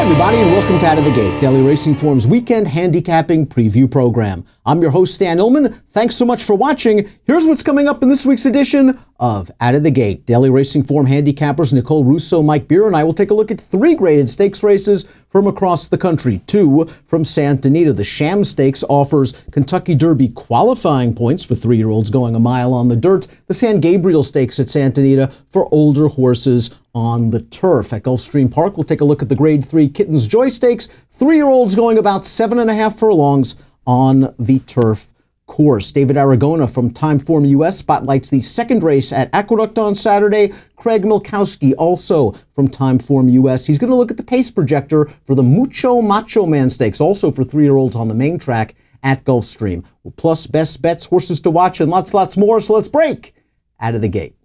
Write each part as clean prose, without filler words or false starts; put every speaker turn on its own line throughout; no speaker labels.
Everybody, and welcome to Out of the Gate, Daily Racing Form's weekend handicapping preview program. I'm your host, Stan Illman. Thanks so much for watching. Here's what's coming up in this week's edition of Out of the Gate. Daily Racing Form handicappers Nicole Russo, Mike Beer, and I will take a look at 3 graded stakes races from across the country. 2 from Santa Anita. The Sham Stakes offers Kentucky Derby qualifying points for 3-year-olds going a mile on the dirt. The San Gabriel Stakes at Santa Anita for older horses on the turf. At Gulfstream Park, we'll take a look at the Grade 3 Kittens Joy Stakes. 3-year-olds going about 7.5 furlongs on the turf course. David Aragona from Timeform US spotlights the second race at Aqueduct on Saturday. Craig Milkowski also from Timeform US. He's going to look at the pace projector for the Mucho Macho Man Stakes, also for 3-year-olds on the main track at Gulfstream. Plus best bets, horses to watch, and lots more. So let's break Out of the Gate.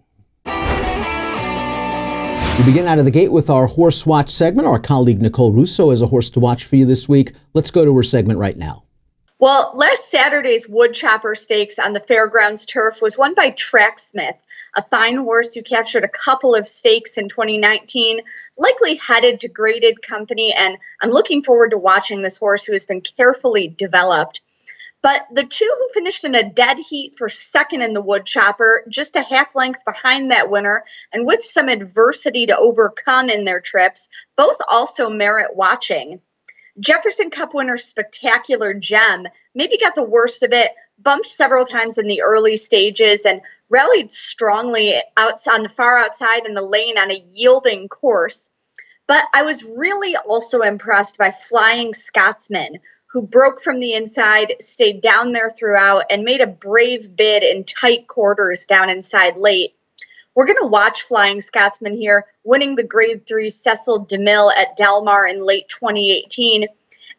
We begin Out of the Gate with our Horse Watch segment. Our colleague Nicole Russo has a horse to watch for you this week. Let's go to her segment right now.
Well, last Saturday's Woodchopper Stakes on the Fairgrounds turf was won by Tracksmith, a fine horse who captured a couple of stakes in 2019, likely headed to graded company, and I'm looking forward to watching this horse who has been carefully developed. But the 2 who finished in a dead heat for second in the Woodchopper, just a half length behind that winner, and with some adversity to overcome in their trips, both also merit watching. Jefferson Cup winner Spectacular Gem maybe got the worst of it, bumped several times in the early stages, and rallied strongly on the far outside in the lane on a yielding course. But I was really also impressed by Flying Scotsman, who broke from the inside, stayed down there throughout, and made a brave bid in tight quarters down inside late. We're going to watch Flying Scotsman here, winning the Grade 3 Cecil DeMille at Del Mar in late 2018.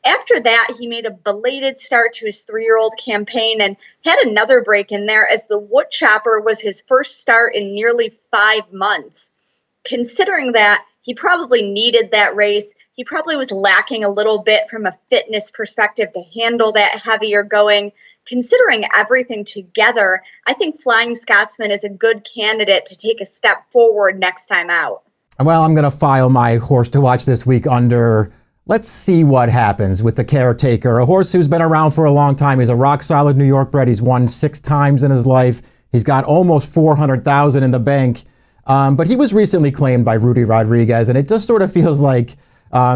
After that, he made a belated start to his 3-year-old campaign and had another break in there as the Woodchopper was his first start in nearly 5 months. Considering that, he probably needed that race. He probably was lacking a little bit from a fitness perspective to handle that heavier going. Considering everything together, I think Flying Scotsman is a good candidate to take a step forward next time out.
Well, I'm going to file my horse to watch this week under, let's see what happens with the Caretaker, a horse who's been around for a long time. He's a rock-solid New York bred. He's won 6 times in his life. He's got almost $400,000 in the bank. But he was recently claimed by Rudy Rodriguez, and it just sort of feels like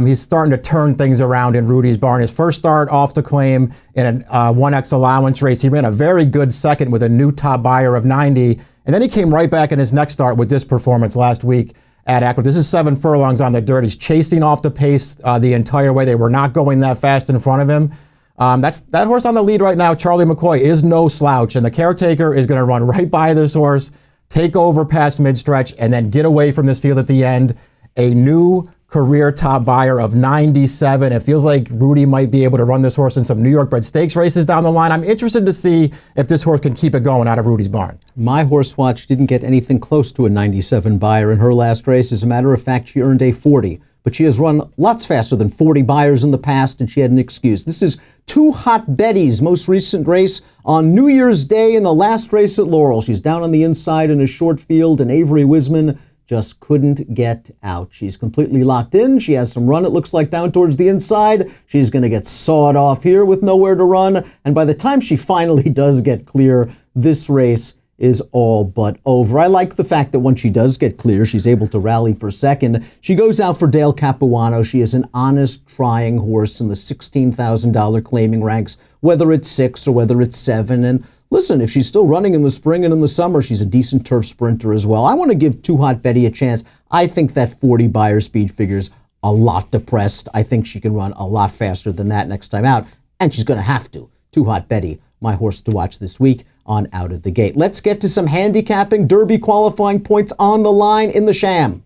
he's starting to turn things around in Rudy's barn. His first start off the claim in an 1X allowance race. He ran a very good second with a new top buyer of 90, and then he came right back in his next start with this performance last week at Aqueduct. This is 7 furlongs on the dirt. He's chasing off the pace the entire way. They were not going that fast in front of him. That horse on the lead right now, Charlie McCoy, is no slouch, and the Caretaker is going to run right by this horse, take over past mid-stretch, and then get away from this field at the end. A new career top buyer of 97. It feels like Rudy might be able to run this horse in some New York bred stakes races down the line. I'm interested to see if this horse can keep it going out of Rudy's barn.
My horse watch didn't get anything close to a 97 buyer in her last race. As a matter of fact, she earned a 40. But she has run lots faster than 40 buyers in the past, and she had an excuse. This is Too Hot Betty's most recent race on New Year's Day in the last race at Laurel. She's down on the inside in a short field, and Avery Wisman just couldn't get out. She's completely locked in. She has some run, it looks like, down towards the inside. She's going to get sawed off here with nowhere to run. And by the time she finally does get clear, this race is all but over. I like the fact that when she does get clear, she's able to rally for second. She goes out for Dale Capuano. She is an honest, trying horse in the $16,000 claiming ranks, whether it's 6 or whether it's 7. And listen, if she's still running in the spring and in the summer, she's a decent turf sprinter as well. I want to give Too Hot Betty a chance. I think that 40 buyer speed figure's a lot depressed. I think she can run a lot faster than that next time out, and she's going to have to. Too Hot Betty, my horse to watch this week on Out of the Gate. Let's get to some handicapping. Derby qualifying points on the line in the Sham.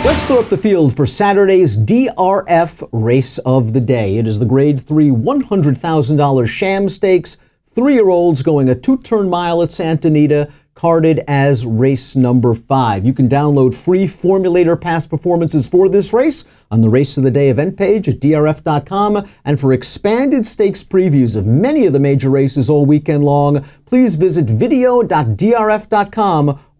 Let's throw up the field for Saturday's DRF Race of the Day. It is the Grade 3 $100,000 Sham Stakes. 3-year-olds going a 2-turn mile at Santa Anita, carded as race number 5. You can download free Formulator past performances for this race on the Race of the Day event page at DRF.com. And for expanded stakes previews of many of the major races all weekend long, please visit video.drf.com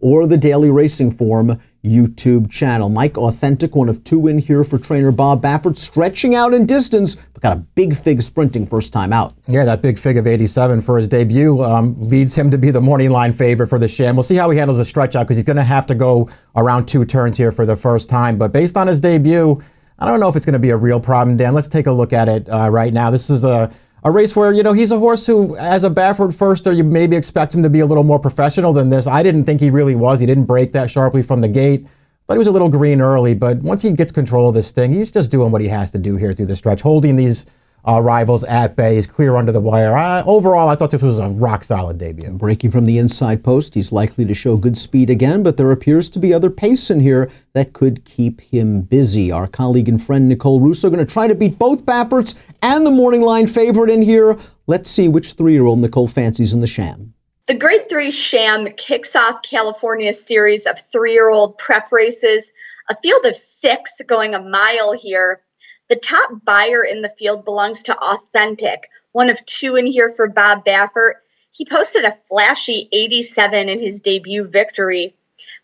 or the Daily Racing Form YouTube channel. Mike Authentic, one of two in here for trainer Bob Baffert, stretching out in distance, but got a big fig sprinting first time out.
Yeah, that big fig of 87 for his debut leads him to be the morning line favorite for the Sham. We'll see how he handles the stretch out because he's going to have to go around 2 turns here for the first time. But based on his debut, I don't know if it's going to be a real problem, Dan. Let's take a look at it right now. This is a race where, he's a horse who, as a Baffert firster, you maybe expect him to be a little more professional than this. I didn't think he really was. He didn't break that sharply from the gate. Thought he was a little green early, but once he gets control of this thing, he's just doing what he has to do here through the stretch, holding these rivals at bay. He's clear under the wire. Overall, I thought this was a rock-solid debut.
Breaking from the inside post, he's likely to show good speed again, but there appears to be other pace in here that could keep him busy. Our colleague and friend Nicole Russo going to try to beat both Bafferts and the morning line favorite in here. Let's see which 3-year-old Nicole fancies in the Sham.
The Grade 3 Sham kicks off California's series of 3-year-old prep races, a field of 6 going a mile here. The top buyer in the field belongs to Authentic, one of 2 in here for Bob Baffert. He posted a flashy 87 in his debut victory.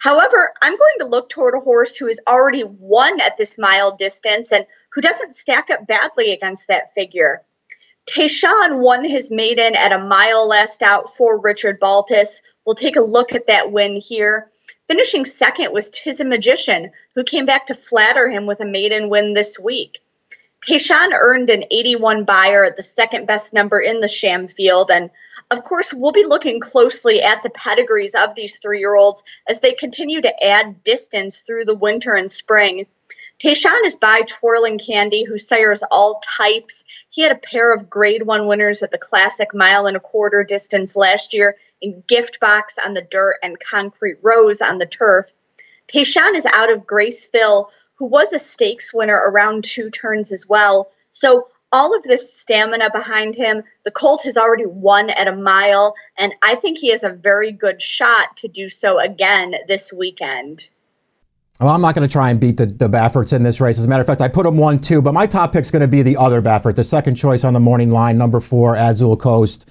However, I'm going to look toward a horse who has already won at this mile distance and who doesn't stack up badly against that figure. Tayshawn won his maiden at a mile last out for Richard Baltus. We'll take a look at that win here. Finishing second was Tis a Magician, who came back to flatter him with a maiden win this week. Tayshawn earned an 81 buyer, the second best number in the Sham field. And of course, we'll be looking closely at the pedigrees of these 3-year-olds as they continue to add distance through the winter and spring. Tayshawn is by Twirling Candy, who sires all types. He had a pair of Grade 1 winners at the Classic mile and a quarter distance last year in Gift Box on the dirt and Concrete Rose on the turf. Tayshawn is out of Grace Phil, who was a stakes winner around 2 turns as well. So all of this stamina behind him, the colt has already won at a mile, and I think he has a very good shot to do so again this weekend.
Well, I'm not going to try and beat the Bafferts in this race. As a matter of fact, I put them 1-2, but my top pick's going to be the other Baffert, the second choice on the morning line, number 4, Azul Coast.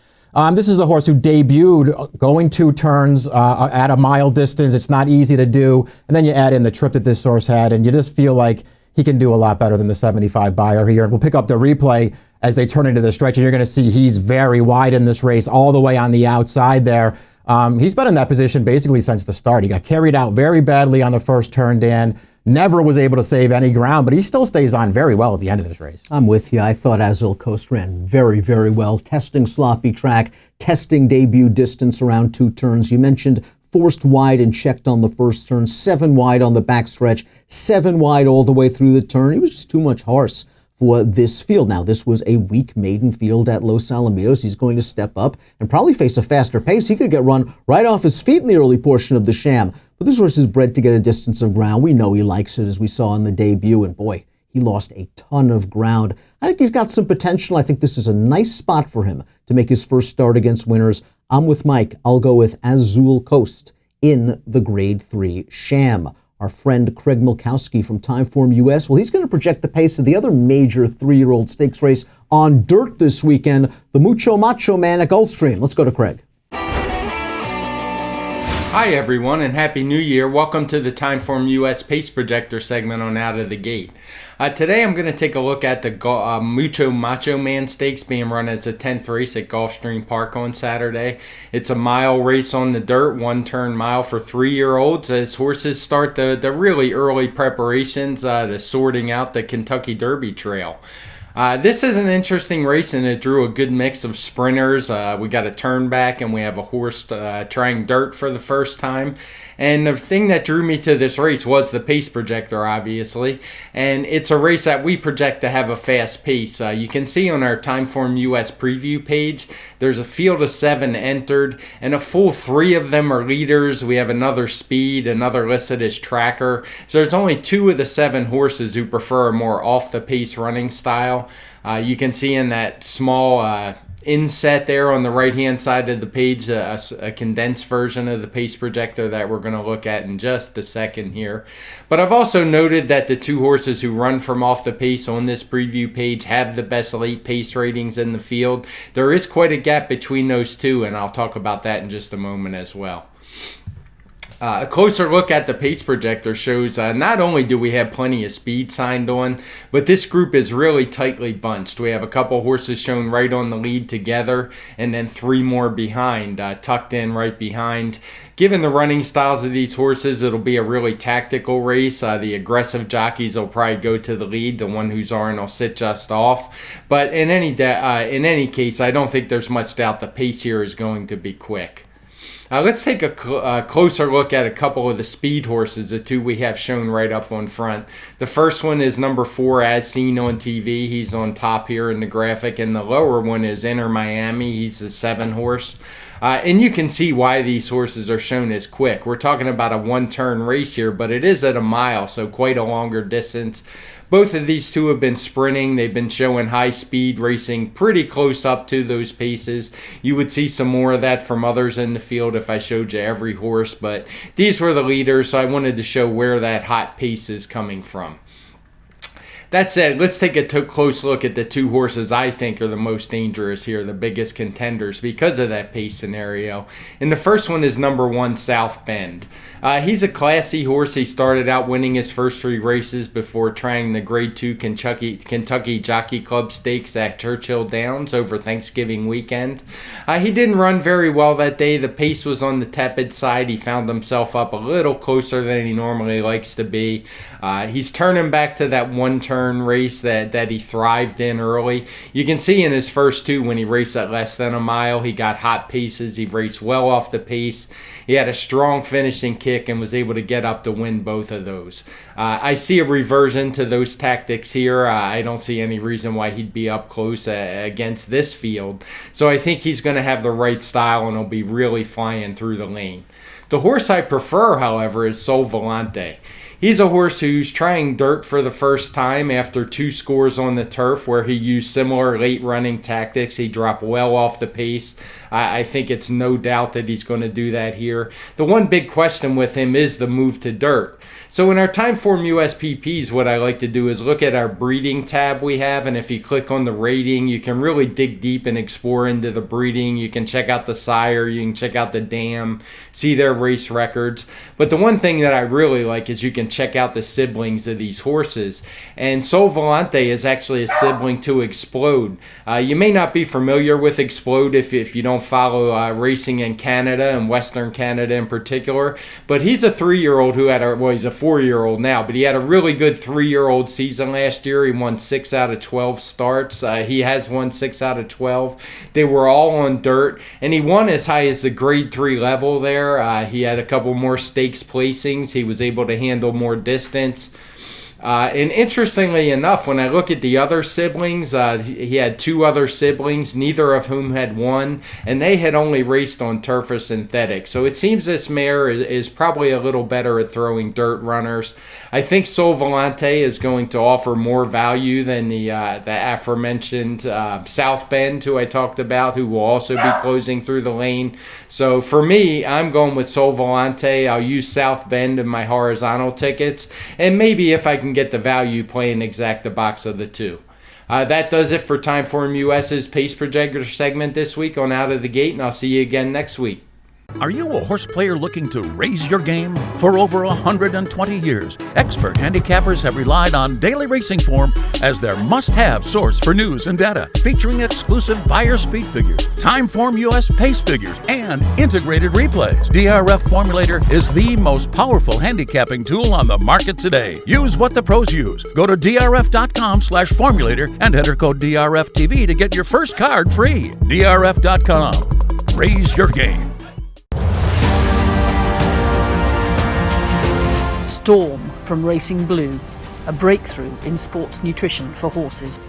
This is a horse who debuted going 2 turns at a mile distance. It's not easy to do. And then you add in the trip that this horse had, and you just feel like he can do a lot better than the 75 buyer here. And we'll pick up the replay as they turn into the stretch, and you're going to see he's very wide in this race, all the way on the outside there. He's been in that position basically since the start. He got carried out very badly on the first turn, Dan. Never was able to save any ground, but he still stays on very well at the end of this race.
I'm with you. I thought Azul Coast ran very, very well, testing sloppy track, testing debut distance around 2 turns. You mentioned forced wide and checked on the first turn, 7 wide on the backstretch, 7 wide all the way through the turn. He was just too much horse for this field. Now, this was a weak maiden field at Los Alamitos. He's going to step up and probably face a faster pace. He could get run right off his feet in the early portion of the Sham. But this horse is bred to get a distance of ground. We know he likes it, as we saw in the debut. And boy, he lost a ton of ground. I think he's got some potential. I think this is a nice spot for him to make his first start against winners. I'm with Mike. I'll go with Azul Coast in the Grade 3 Sham. Our friend Craig Milkowski from Timeform US, well, he's going to project the pace of the other major 3-year-old stakes race on dirt this weekend, the Mucho Macho Man at Gulfstream. Let's go to Craig.
Hi everyone, and Happy New Year. Welcome to the Timeform US Pace Projector segment on Out of the Gate. Today I'm going to take a look at the Mucho Macho Man Stakes being run as a 10th race at Gulfstream Park on Saturday. It's a mile race on the dirt, 1-turn mile for 3-year-olds as horses start the really early preparations, the sorting out the Kentucky Derby trail. This is an interesting race, and it drew a good mix of sprinters. We got a turn back, and we have a horse trying dirt for the first time. And the thing that drew me to this race was the pace projector, obviously. And it's a race that we project to have a fast pace. You can see on our Timeform US preview page, there's a field of 7 entered, and a full 3 of them are leaders. We have another speed, another listed as tracker. So there's only 2 of the 7 horses who prefer a more off-the-pace running style. You can see in that small inset there on the right-hand side of the page a condensed version of the pace projector that we're going to look at in just a second here. But I've also noted that the 2 horses who run from off the pace on this preview page have the best late pace ratings in the field. There is quite a gap between those 2, and I'll talk about that in just a moment as well. A closer look at the pace projector shows not only do we have plenty of speed signed on, but this group is really tightly bunched. We have a couple horses shown right on the lead together, and then 3 more behind, tucked in right behind. Given the running styles of these horses, it'll be a really tactical race. The aggressive jockeys will probably go to the lead. The one who's on will sit just off. But in any case, I don't think there's much doubt the pace here is going to be quick. Let's take a closer look at a couple of the speed horses, the 2 we have shown right up on front. The first one is number 4, As Seen on TV. He's on top here in the graphic. And the lower one is Inter Miami. He's the 7 horse. And you can see why these horses are shown as quick. We're talking about a 1-turn race here, but it is at a mile, so quite a longer distance. Both of these 2 have been sprinting. They've been showing high speed racing pretty close up to those paces. You would see some more of that from others in the field if I showed you every horse, but these were the leaders, so I wanted to show where that hot pace is coming from. That said, let's take a close look at the 2 horses I think are the most dangerous here, the biggest contenders because of that pace scenario. And the first one is number 1, South Bend. He's a classy horse. He started out winning his first 3 races before trying the Grade 2 Kentucky Jockey Club Stakes at Churchill Downs over Thanksgiving weekend. He didn't run very well that day. The pace was on the tepid side. He found himself up a little closer than he normally likes to be. He's turning back to that 1-turn race that he thrived in early. You can see in his first 2 when he raced at less than a mile, he got hot paces. He raced well off the pace. He had a strong finishing kick and was able to get up to win both of those. I see a reversion to those tactics here. I don't see any reason why he'd be up close against this field. So I think he's going to have the right style and he'll be really flying through the lane. The horse I prefer, however, is Sol Volante. He's a horse who's trying dirt for the first time after 2 scores on the turf where he used similar late running tactics. He dropped well off the pace. I think it's no doubt that he's going to do that here. The one big question with him is the move to dirt. So in our Timeform USPPs, what I like to do is look at our breeding tab we have, and if you click on the rating, you can really dig deep and explore into the breeding. You can check out the sire, you can check out the dam, see their race records. But the one thing that I really like is you can check out the siblings of these horses. And Sol Volante is actually a sibling to Explode. You may not be familiar with Explode if you don't follow racing in Canada and Western Canada in particular, but he's a 3-year-old who had he's a 4-year-old now, but he had a really good 3-year-old season last year. He won 6 out of 12 starts. He has won 6 out of 12. They were all on dirt, and he won as high as the Grade 3 level there. He had a couple more stakes placings. He was able to handle more distance. And interestingly enough, when I look at the other siblings, he had 2 other siblings, neither of whom had won, and they had only raced on turf or synthetic. So it seems this mare is probably a little better at throwing dirt runners. I think Sol Volante is going to offer more value than the aforementioned South Bend, who I talked about, who will also be closing through the lane. So for me, I'm going with Sol Volante. I'll use South Bend in my horizontal tickets, and maybe if I can get the value, play an exacta box of the 2. That does it for Timeform US's Pace Projector segment this week on Out of the Gate, and I'll see you again next week.
Are you a horse player looking to raise your game? For over 120 years, expert handicappers have relied on Daily Racing Form as their must-have source for news and data, featuring exclusive buyer speed figures, Timeform US pace figures, and integrated replays. DRF Formulator is the most powerful handicapping tool on the market today. Use what the pros use. Go to drf.com/formulator and enter code DRFTV to get your first card free. drf.com. Raise your game.
Storm from Racing Blue, a breakthrough in sports nutrition for horses.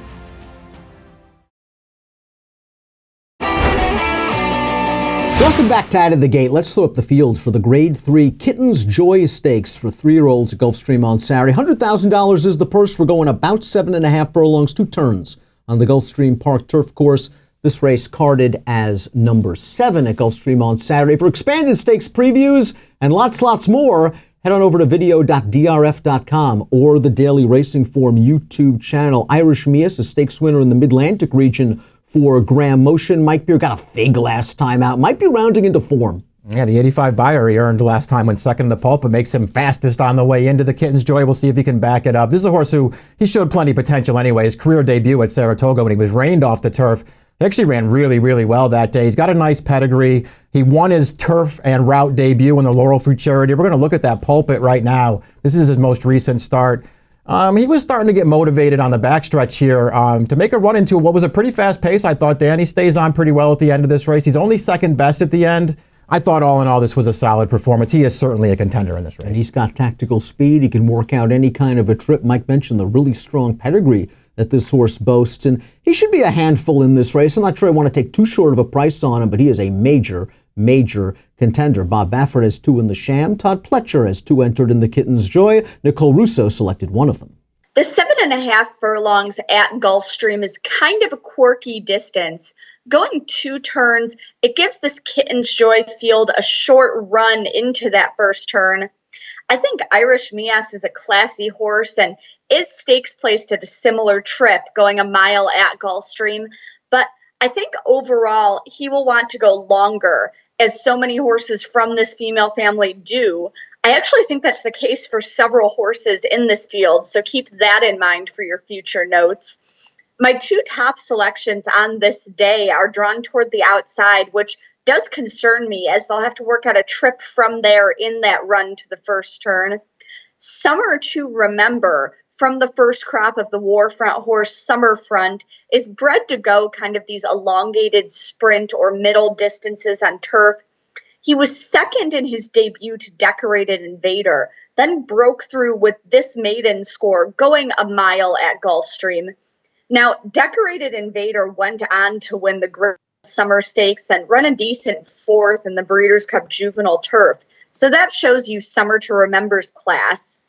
Welcome back to Out of the Gate. Let's throw up the field for the Grade 3 Kittens Joy Stakes for 3-year-olds at Gulfstream on Saturday. $100,000 is the purse. We're going about 7.5 furlongs, 2 turns on the Gulfstream Park turf course. This race carded as number 7 at Gulfstream on Saturday. For expanded stakes previews and lots more, head on over to video.drf.com or the Daily Racing Form YouTube channel. Irish Mias, a stakes winner in the Mid-Atlantic region for Graham Motion. Mike Beer got a fig last time out. Might be rounding into form.
Yeah, the 85 buyer he earned last time went second in the pulpit, makes him fastest on the way into the Kittens Joy. We'll see if he can back it up. This is a horse who he showed plenty of potential anyway. His career debut at Saratoga when he was reined off the turf, he actually ran really, really well that day. He's got a nice pedigree. He won his turf and route debut in the Laurel Fruit Charity. We're going to look at that pulpit right now. This is his most recent start. He was starting to get motivated on the backstretch here to make a run into what was a pretty fast pace. I thought Danny stays on pretty well at the end of this race. He's only second best at the end. I thought all in all this was a solid performance. He is certainly a contender in this race.
And he's got tactical speed. He can work out any kind of a trip. Mike mentioned the really strong pedigree that this horse boasts, and he should be a handful in this race. I'm not sure I want to take too short of a price on him, but he is a major contender. Bob Baffert has 2 in the Sham. Todd Pletcher has 2 entered in the Kittens Joy. Nicole Russo selected 1 of them.
The 7.5 furlongs at Gulfstream is kind of a quirky distance. Going 2 turns, it gives this Kittens Joy field a short run into that first turn. I think Irish Mias is a classy horse and is stakes placed at a similar trip, going a mile at Gulfstream. But I think overall he will want to go longer, as so many horses from this female family do. I actually think that's the case for several horses in this field, so keep that in mind for your future notes. My 2 top selections on this day are drawn toward the outside, which does concern me, as they'll have to work out a trip from there in that run to the first turn. Summer to Remember, from the first crop of the Warfront horse Summerfront, is bred to go kind of these elongated sprint or middle distances on turf. He was second in his debut to Decorated Invader, then broke through with this maiden score, going a mile at Gulfstream. Now, Decorated Invader went on to win the Great Summer Stakes and run a decent 4th in the Breeders' Cup Juvenile Turf. So that shows you Summer to Remember's class.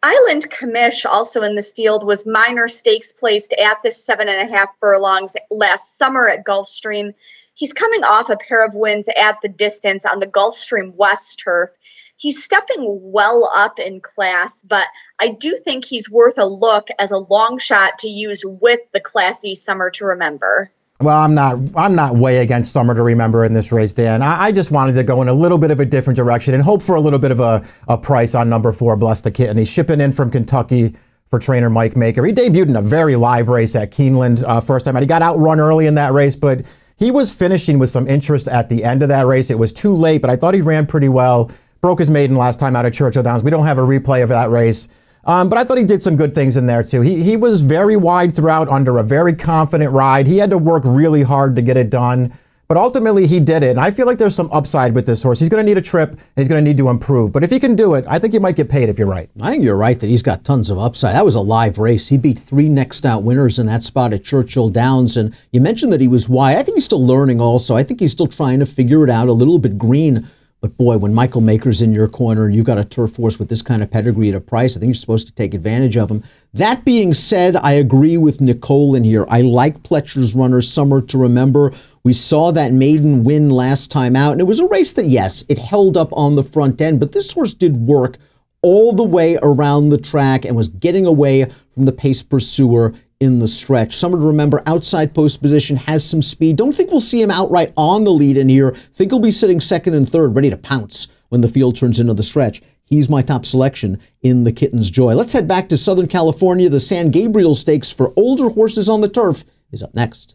Island Commish, also in this field, was minor stakes placed at this 7.5 furlongs last summer at Gulfstream. He's coming off a pair of wins at the distance on the Gulfstream West turf. He's stepping well up in class, but I do think he's worth a look as a long shot to use with the classy Summer to Remember.
Well, I'm not way against Summer to Remember in this race, Dan. I just wanted to go in a little bit of a different direction and hope for a little bit of a price on number 4, Bless the Kitten. He's shipping in from Kentucky for trainer Mike Maker. He debuted in a very live race at Keeneland first time out. He got outrun early in that race, but he was finishing with some interest at the end of that race. It was too late, but I thought he ran pretty well. Broke his maiden last time out at Churchill Downs. We don't have a replay of that race. But I thought he did some good things in there, too. He was very wide throughout under a very confident ride. He had to work really hard to get it done. But ultimately, he did it. And I feel like there's some upside with this horse. He's going to need a trip, and he's going to need to improve. But if he can do it, I think he might get paid if you're right.
I think you're right that he's got tons of upside. That was a live race. He beat 3 next out winners in that spot at Churchill Downs. And you mentioned that he was wide. I think he's still learning also. I think he's still trying to figure it out, a little bit green. But boy, when Michael Maker's in your corner and you've got a turf horse with this kind of pedigree at a price, I think you're supposed to take advantage of him. That being said, I agree with Nicole in here. I like Pletcher's runner, Summer to Remember. We saw that maiden win last time out, and it was a race that, yes, it held up on the front end, but this horse did work all the way around the track and was getting away from the pace pursuer in the stretch. Summer to Remember, outside post position, has some speed. Don't think we'll see him outright on the lead in here. Think he'll be sitting second and third, ready to pounce when the field turns into the stretch. He's my top selection in the Kittens Joy. Let's head back to Southern California. The San Gabriel Stakes for older horses on the turf is up next.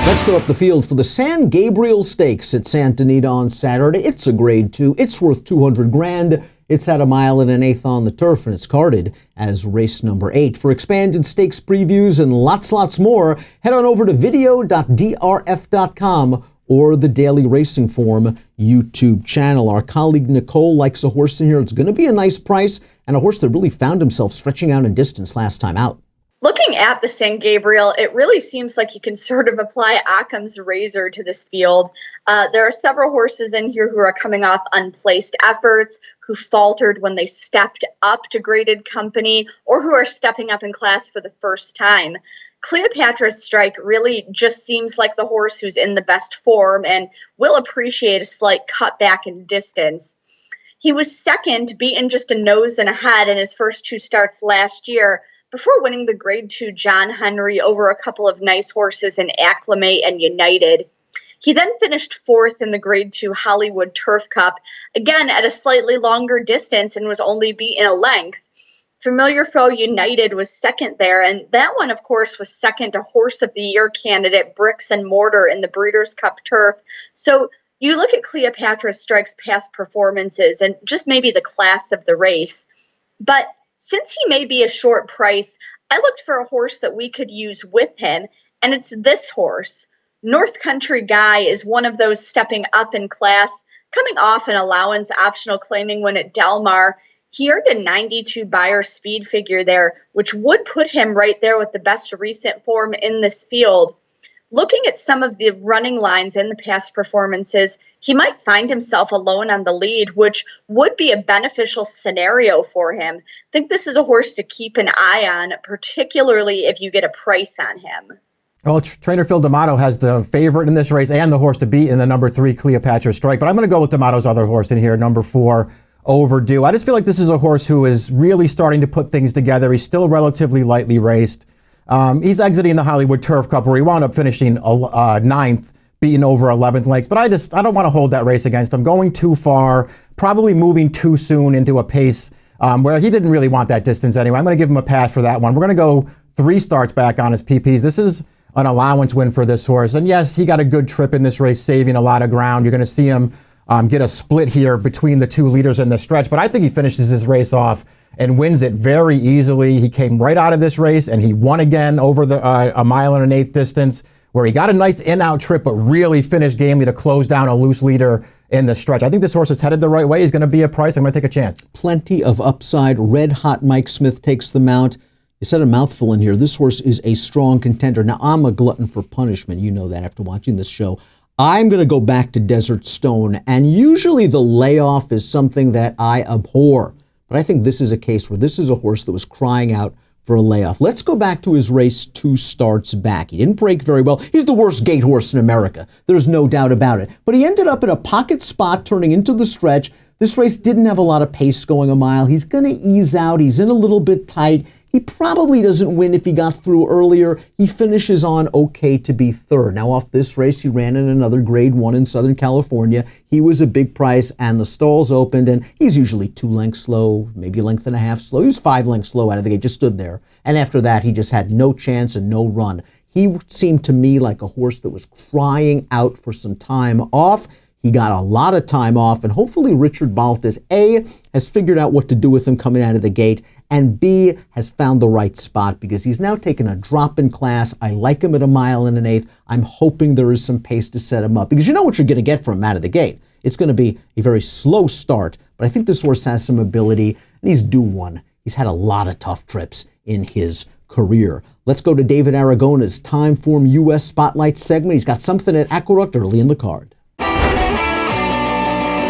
Let's throw up the field for the San Gabriel Stakes at Santa Anita on Saturday. It's a grade 2. It's worth $200,000. It's at a mile and an eighth on the turf, and it's carded as race number 8. For expanded stakes previews and lots more, head on over to video.drf.com or the Daily Racing Form YouTube channel. Our colleague Nicole likes a horse in here. It's going to be a nice price, and a horse that really found himself stretching out in distance last time out.
Looking at the San Gabriel, it really seems like you can sort of apply Occam's razor to this field. There are several horses in here who are coming off unplaced efforts, who faltered when they stepped up to graded company, or who are stepping up in class for the first time. Cleopatra's Strike really just seems like the horse who's in the best form and will appreciate a slight cutback in distance. He was second, beaten just a nose and a head in his first 2 starts last year, before winning the Grade 2 John Henry over a couple of nice horses in Acclimate and United. He then finished fourth in the Grade 2 Hollywood Turf Cup, again at a slightly longer distance and was only beaten a length. Familiar Foe United was second there, and that one, of course, was second to Horse of the Year candidate Bricks and Mortar in the Breeders' Cup Turf. So you look at Cleopatra Strike's past performances and just maybe the class of the race. But since he may be a short price, I looked for a horse that we could use with him, and it's this horse. North Country Guy is one of those stepping up in class, coming off an allowance optional claiming win at Del Mar. He earned a 92 Beyer speed figure there, which would put him right there with the best recent form in this field. Looking at some of the running lines in the past performances, he might find himself alone on the lead, which would be a beneficial scenario for him. I think this is a horse to keep an eye on, particularly if you get a price on him.
Well, trainer Phil D'Amato has the favorite in this race and the horse to beat in the number 3 Cleopatra Strike, but I'm going to go with D'Amato's other horse in here, number 4. Overdue. I just feel like this is a horse who is really starting to put things together. He's still relatively lightly raced. He's exiting the Hollywood Turf Cup where he wound up finishing 9th, beating over 11th lengths. But I don't want to hold that race against him. Going too far, probably moving too soon into a pace where he didn't really want that distance anyway. I'm going to give him a pass for that one. We're going to go 3 starts back on his PPs. This is an allowance win for this horse. And yes, he got a good trip in this race, saving a lot of ground. You're going to see him get a split here between the 2 leaders in the stretch, but I think he finishes this race off and wins it very easily. He came right out of this race and he won again over the 1 1/8 distance, where he got a nice in-out trip, but really finished gamely to close down a loose leader in the stretch. I think this horse is headed the right way. He's going to be a price. I'm going to take a chance.
Plenty of upside. Red hot Mike Smith takes the mount. You said a mouthful in here. This horse is a strong contender. Now, I'm a glutton for punishment. You know that after watching this show. I'm going to go back to Desert Stone, and usually the layoff is something that I abhor. But I think this is a case where this is a horse that was crying out for a layoff. Let's go back to his race 2 starts back. He didn't break very well. He's the worst gate horse in America. There's no doubt about it. But he ended up in a pocket spot turning into the stretch. This race didn't have a lot of pace going a mile. He's going to ease out. He's in a little bit tight. He probably doesn't win if he got through earlier. He finishes on okay to be 3rd. Now off this race, he ran in another Grade 1 in Southern California. He was a big price and the stalls opened, and he's usually 2 lengths slow, maybe a length and a half slow. He was 5 lengths slow out of the gate, just stood there. And after that, he just had no chance and no run. He seemed to me like a horse that was crying out for some time off. He got a lot of time off, and hopefully Richard Baltas, A, has figured out what to do with him coming out of the gate, and B, has found the right spot because he's now taken a drop in class. I like him at 1 1/8. I'm hoping there is some pace to set him up because you know what you're going to get from him out of the gate. It's going to be a very slow start, but I think this horse has some ability, and he's due one. He's had a lot of tough trips in his career. Let's go to David Aragona's Timeform U.S. Spotlight segment. He's got something at Aqueduct early in the card.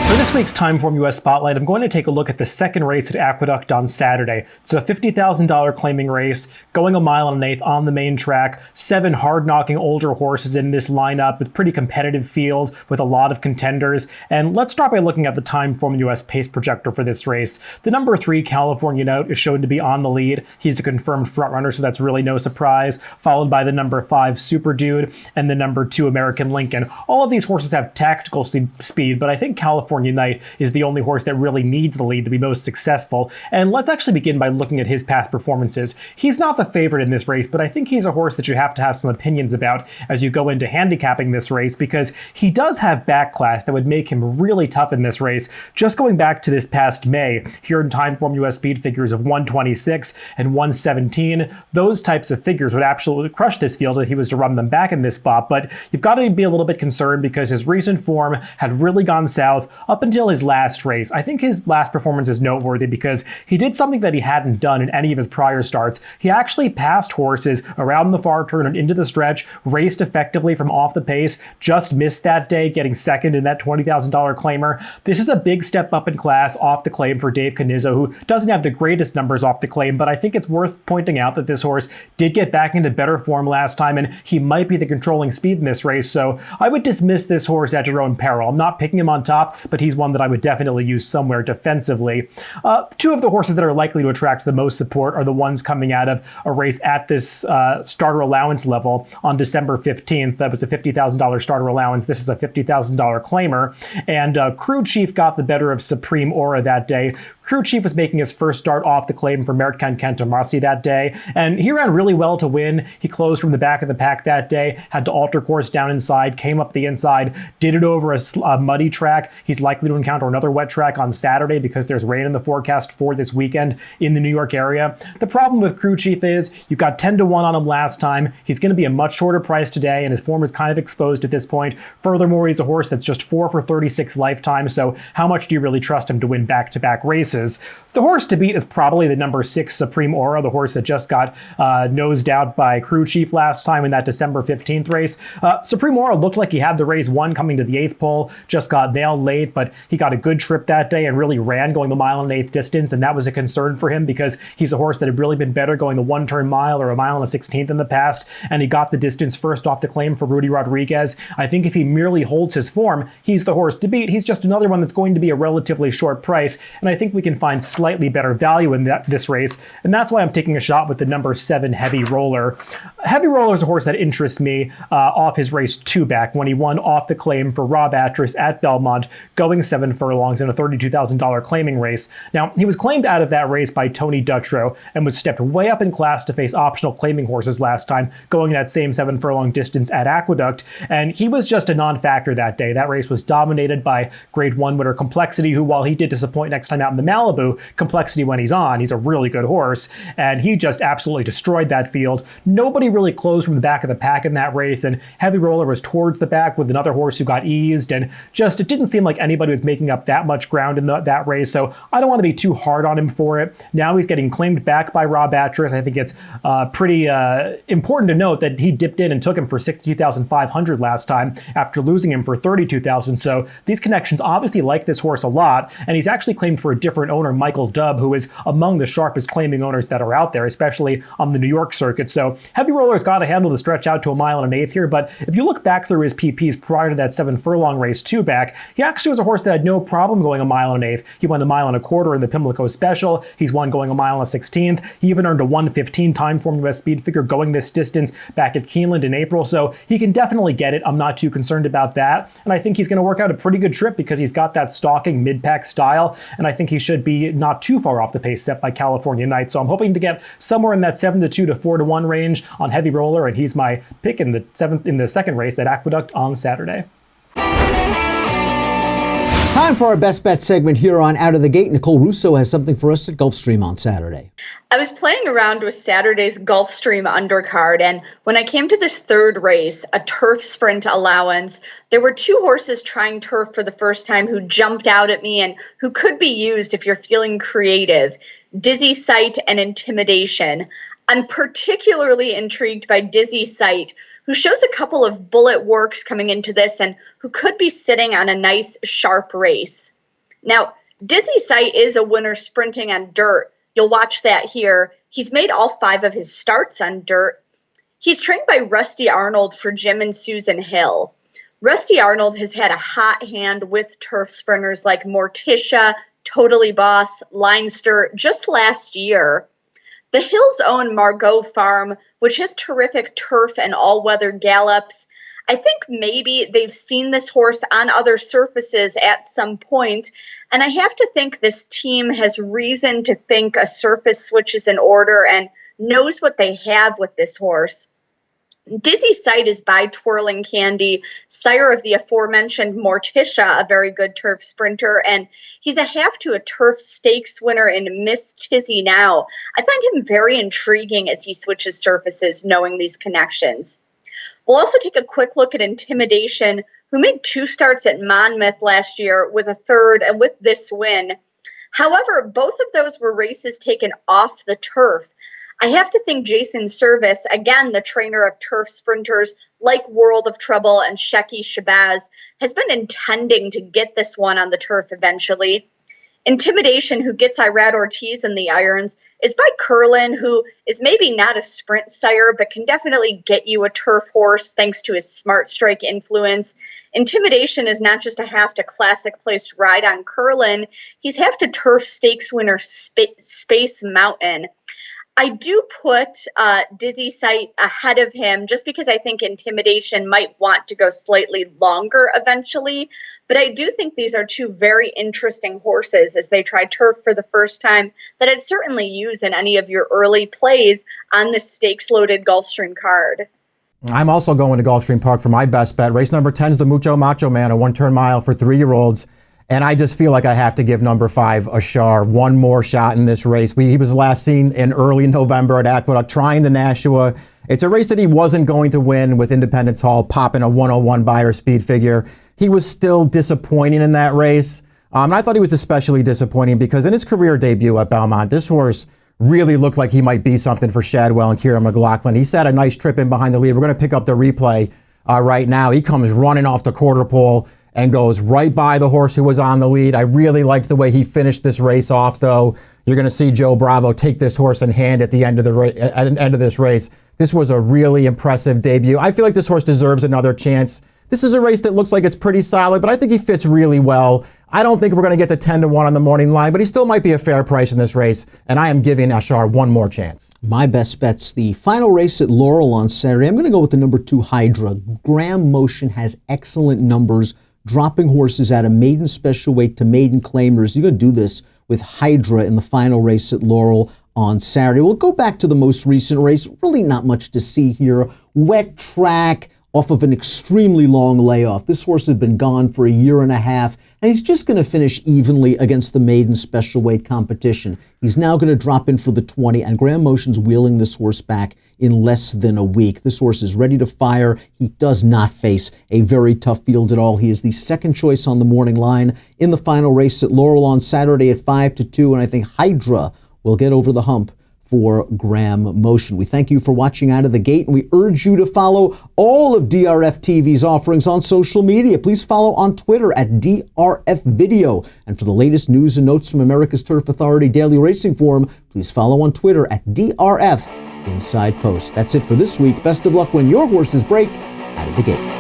For this week's Timeform US Spotlight, I'm going to take a look at the second race at Aqueduct on Saturday. It's a $50,000 claiming race, going 1 1/8 on the main track, 7 hard-knocking older horses in this lineup with pretty competitive field with a lot of contenders. And let's start by looking at the Timeform US pace projector for this race. The number 3 California Note is shown to be on the lead. He's a confirmed frontrunner, so that's really no surprise, followed by the number 5 Super Dude and the number 2 American Lincoln. All of these horses have tactical speed, but I think California Night is the only horse that really needs the lead to be most successful. And let's actually begin by looking at his past performances. He's not the favorite in this race, but I think he's a horse that you have to have some opinions about as you go into handicapping this race because he does have back class that would make him really tough in this race. Just going back to this past May, here in Timeform US speed figures of 126 and 117, those types of figures would absolutely crush this field if he was to run them back in this spot, but you've got to be a little bit concerned because his recent form had really gone south up until his last race. I think his last performance is noteworthy because he did something that he hadn't done in any of his prior starts. He actually passed horses around the far turn and into the stretch, raced effectively from off the pace, just missed that day, getting second in that $20,000 claimer. This is a big step up in class off the claim for Dave Canizzo, who doesn't have the greatest numbers off the claim, but I think it's worth pointing out that this horse did get back into better form last time, and he might be the controlling speed in this race, so I would dismiss this horse at your own peril. I'm not picking him on top, but he's he's one that I would definitely use somewhere defensively. Two of the horses that are likely to attract the most support are the ones coming out of a race at this starter allowance level on December 15th. That was a $50,000 starter allowance. This is a $50,000 claimer. And Crew Chief got the better of Supreme Aura that day. Crew Chief was making his first start off the claim for Mertkan Kentomasi that day, and he ran really well to win. He closed from the back of the pack that day, had to alter course down inside, came up the inside, did it over a muddy track. He's likely to encounter another wet track on Saturday because there's rain in the forecast for this weekend in the New York area. The problem with Crew Chief is you got 10-1 on him last time. He's going to be a much shorter price today, and his form is kind of exposed at this point. Furthermore, he's a horse that's just 4 for 36 lifetime, so how much do you really trust him to win back-to-back races? The horse to beat is probably the number 6 Supreme Aura, the horse that just got nosed out by Crew Chief last time in that December 15th race. Supreme Aura looked like he had the race won coming to the 8th pole, just got nailed late, but he got a good trip that day and really ran going the 1.125 distance, and that was a concern for him because he's a horse that had really been better going the 1-turn mile or a 1.16 in the past, and he got the distance first off the claim for Rudy Rodriguez. I think if he merely holds his form, he's the horse to beat. He's just another one that's going to be a relatively short price, and I think we can find slightly better value in this race, and that's why I'm taking a shot with the number 7 Heavy Roller. Heavy Roller is a horse that interests me off his race 2 back when he won off the claim for Rob Atras at Belmont, going 7 furlongs in a $32,000 claiming race. Now, he was claimed out of that race by Tony Dutrow and was stepped way up in class to face optional claiming horses last time, going that same 7 furlong distance at Aqueduct, and he was just a non-factor that day. That race was dominated by Grade 1 winner Complexity, who, while he did disappoint next time out in the Malibu, Complexity when he's on, he's a really good horse, and he just absolutely destroyed that field. Nobody really closed from the back of the pack in that race, and Heavy Roller was towards the back with another horse who got eased, and just it didn't seem like anybody was making up that much ground in that race, so I don't want to be too hard on him for it. Now he's getting claimed back by Rob Atras. I think it's pretty important to note that he dipped in and took him for $62,500 last time after losing him for $32,000, so these connections obviously like this horse a lot, and he's actually claimed for a different owner, Michael Dubb, who is among the sharpest claiming owners that are out there, especially on the New York circuit. So Heavy Roller's got to handle the stretch out to a 1.125 here, but if you look back through his PPs prior to that 7 furlong race 2 back, he actually was a horse that had no problem going a 1.125. He won a 1.25 in the Pimlico Special. He's won going a 1.16. He even earned a 1:15 time form US speed figure going this distance back at Keeneland in April, so he can definitely get it. I'm not too concerned about that, and I think he's going to work out a pretty good trip because he's got that stalking mid-pack style, and I think he should be not too far off the pace set by California Night. So I'm hoping to get somewhere in that 7-2 to 4-1 range on Heavy Roller, and he's my pick in the second race at Aqueduct on Saturday.
Time for our best bet segment here on Out of the Gate. Nicole Russo has something for us at Gulfstream on Saturday.
I was playing around with Saturday's Gulfstream undercard, and when I came to this third race, a turf sprint allowance, there were 2 horses trying turf for the first time who jumped out at me and who could be used if you're feeling creative: Dizzy Sight and Intimidation. I'm particularly intrigued by Dizzy Sight, who shows a couple of bullet works coming into this and who could be sitting on a nice, sharp race. Now, Dizzy Sight is a winner sprinting on dirt. You'll watch that here. He's made all 5 of his starts on dirt. He's trained by Rusty Arnold for Jim and Susan Hill. Rusty Arnold has had a hot hand with turf sprinters like Morticia, Totally Boss, Leinster just last year. The Hills own Margot Farm, which has terrific turf and all-weather gallops. I think maybe they've seen this horse on other surfaces at some point, and I have to think this team has reason to think a surface switch is in order and knows what they have with this horse. Dizzy Sight is by Twirling Candy, sire of the aforementioned Morticia, a very good turf sprinter, and he's a half to a turf stakes winner in Miss Tizzy Now. I find him very intriguing as he switches surfaces, knowing these connections. We'll also take a quick look at Intimidation, who made 2 starts at Monmouth last year with a third and with this win. However, both of those were races taken off the turf. I have to think Jason Service, again the trainer of turf sprinters like World of Trouble and Shecky Shabazz, has been intending to get this one on the turf eventually. Intimidation, who gets Irad Ortiz in the irons, is by Curlin, who is maybe not a sprint sire, but can definitely get you a turf horse thanks to his smart strike influence. Intimidation is not just a half to classic place to ride on Curlin. He's half to turf stakes winner Space Mountain. I do put Dizzy Sight ahead of him just because I think Intimidation might want to go slightly longer eventually. But I do think these are two very interesting horses as they try turf for the first time that I'd certainly use in any of your early plays on the stakes-loaded Gulfstream card.
I'm also going to Gulfstream Park for my best bet. Race number 10 is the Mucho Macho Man, a one-turn mile for 3-year-olds. And I just feel like I have to give number 5, Ashar, one more shot in this race. He was last seen in early November at Aqueduct trying the Nashua. It's a race that he wasn't going to win with Independence Hall popping a 101 Beyer speed figure. He was still disappointing in that race. And I thought he was especially disappointing because in his career debut at Belmont, this horse really looked like he might be something for Shadwell and Kieran McLaughlin. He set a nice trip in behind the lead. We're going to pick up the replay right now. He comes running off the quarter pole and goes right by the horse who was on the lead. I really liked the way he finished this race off, though. You're going to see Joe Bravo take this horse in hand at the end of this race. This was a really impressive debut. I feel like this horse deserves another chance. This is a race that looks like it's pretty solid, but I think he fits really well. I don't think we're going to get to 10-1 on the morning line, but he still might be a fair price in this race, and I am giving Ashar one more chance.
My best bet's the final race at Laurel on Saturday. I'm going to go with the number 2 Hydra. Graham Motion has excellent numbers, dropping horses out of maiden special weight to maiden claimers. You're going to do this with Hydra in the final race at Laurel on Saturday. We'll go back to the most recent race. Really not much to see here. Wet track off of an extremely long layoff. This horse had been gone for a year and a half, and he's just going to finish evenly against the maiden special weight competition. He's now going to drop in for the 20, and Graham Motion's wheeling this horse back in less than a week. This horse is ready to fire. He does not face a very tough field at all. He is the second choice on the morning line in the final race at Laurel on Saturday at 5-2, and I think Hydra will get over the hump for Graham Motion. We thank you for watching Out of the Gate, and we urge you to follow all of DRF TV's offerings on social media. Please follow on Twitter at DRF Video. And for the latest news and notes from America's Turf Authority Daily Racing Forum, please follow on Twitter at DRF Inside Post. That's it for this week. Best of luck when your horses break out of the gate.